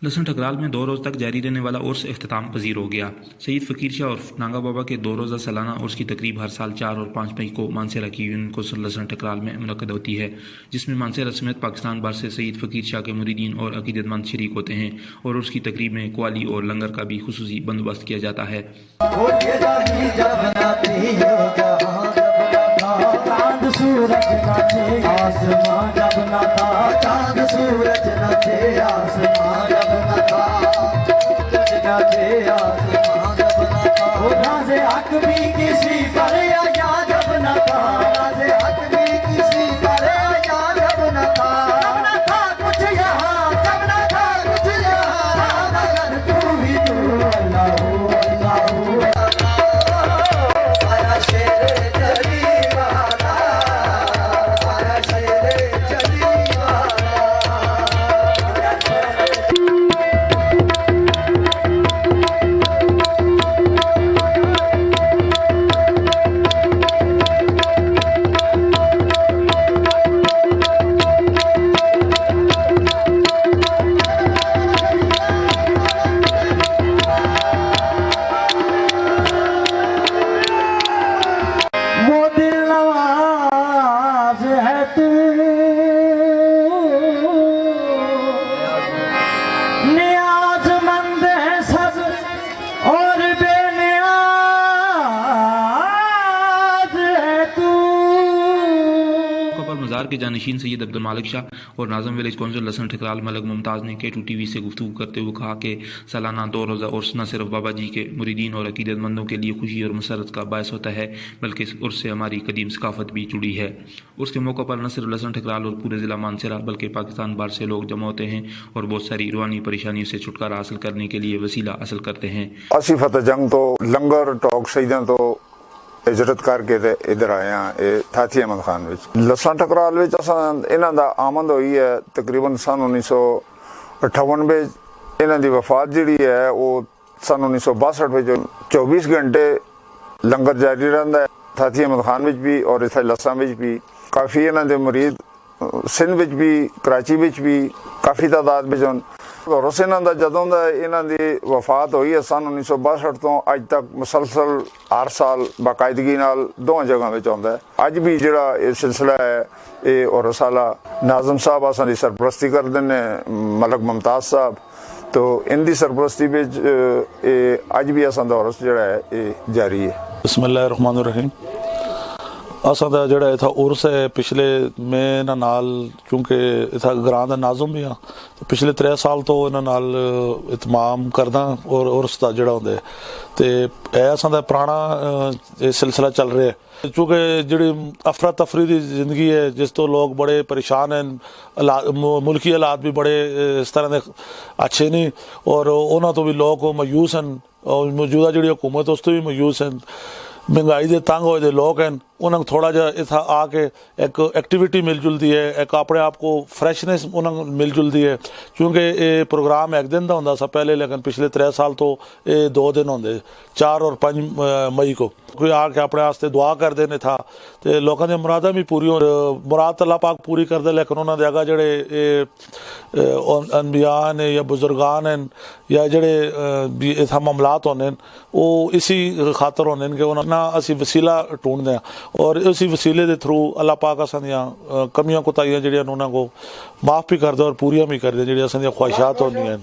लसन ठकराल में 2 रोज़ तक जारी रहने वाला उर्स अख्ताम पजीर हो गया। सईद फ़कीर शाह और नागा बाबा के 2 रोज़ा सालाना उर्स की तकरीब हर साल 4 और 5 मई को मानसरा की यूनियन को लसन ठकराल में मुनक़द होती है, जिसमें मानसरा समेत पाकिस्तान भर से सईद फ़कीर शाह के मुरीदीन और अक़ीदतमंद शरीक होते हैं और उर्स की तकरीब में क्वाली और लंगर का भी खुसूसी बंदोबस्त किया जाता है। मज़ार के जानशीन सैयद अब्दुल मालिक शाह और नाज़म विलेज कौंसिल लसन ठकराल मलक मुमताज़ ने K2 TV से गुफ्तगू करते हुए कहा कि सालाना 2 रोज़ा उर्स न सिर्फ बाबा जी के मुरीदीन और अक़ीदतमंदों के लिए खुशी और मसरत का बायस होता है, बल्कि इस उर्स से हमारी कदीम सकाफ़त भी जुड़ी है। उर्स के मौके पर न सिर्फ लसन ठकराल और पूरे ज़िला मानसरा बल्कि पाकिस्तान भर से लोग जमा होते हैं और बहुत सारी रूहानी परेशानियों से छुटकारा हासिल करने के लिए वसीला हासिल करते हैं। ਅਸੀਂ ਫਤਿਹ ਜੰਗ ਤੋਂ ਲੰਗਰ ਟੋਕ ਸ਼ਹੀਦਾਂ ਤੋਂ इजरत करके ते इधर आए हैं थाथी अहमद खान विच लसन ठकराल विच असां इन्हां दा आमद हुई है तकरीबन सन 1958 विच इन्हां दी वफात जिहड़ी है वो सन 1962 विच 24 घंटे लंगर जारी रहिंदा है थाथी अहमद खान विच भी और इत्थे लसां विच भी। काफ़ी इन्हां दे मुरीद सिंध विच भी कराची विच भी काफ़ी तादाद विच हन और उस इन्हां दा जदों दा इन्हां दी वफात हुई है सन 1962 तो अज तक मुसलसल हर साल बाकायदगी नाल दोवां जगहां विच आउंदा है। अज भी जिहड़ा ये सिलसिला है ये और रसाला नाज़म साहब असां दी सरपरस्ती करदे ने मलक मुमताज़ साहब, तो इनकी सरपरस्ती विच अज भी असां दा उर्स जिहड़ा है ये जारी है। बिस्मिल्लाहिर्रहमानिर्रहीम। असां दा जिहड़ा इत्था उर्स है पिछले मैं इन्हां नाल क्योंकि इत्था ग्रां दा नाज़म भी हाँ तो पिछले 3 साल तो इन्हां नाल इतमाम करदा और उर्स दा जिहड़ा हुंदा ते असां दा पुराना सिलसिला चल रहा है क्योंकि जिहड़ी अफरा तफरी दी जिंदगी है जिस तो लोग बड़े परेशान हैं, मुल्की हालात भी बड़े इस तरह दे अच्छे नहीं और उन्हां तो भी लोग मायूस हैं और मौजूदा जिहड़ी हुकूमत उस तो भी मायूस हैं। महंगाई के तंग होए दे लोग हैं उन्हें थोड़ा जहा इतना आके एक एक्टिविटी मिल जुलती है, एक अपने आप को फ्रैशनेस उन्हें मिल जुलती है क्योंकि ये प्रोग्राम एक दिन का होंदा सा पहले, लेकिन पिछले 3 साल तो ये 2 दिन होंगे 4 और 5 मई को कोई आके अपने वास्ते दुआ कर देने था तो लोगों की मुरादा भी पूरी मुराद अल्लाह पाक पूरी कर दे, लेकिन उन्होंने अगर जेड़े अनबिया ने या बुजुर्गान हैं या जेड़े इतना मामलात होने वो इसी खातर होने कि उन्होंने असी वसीला ढूंढते हैं और इसी वसीले के थ्रू अल्लाह पाक असां दियां कमियां कोताहियां जिहड़ियां उन्होंने को माफ़ भी कर दे और पूरियां भी कर दे जिहड़ियां असां दियां ख्वाहिशात होंदियां।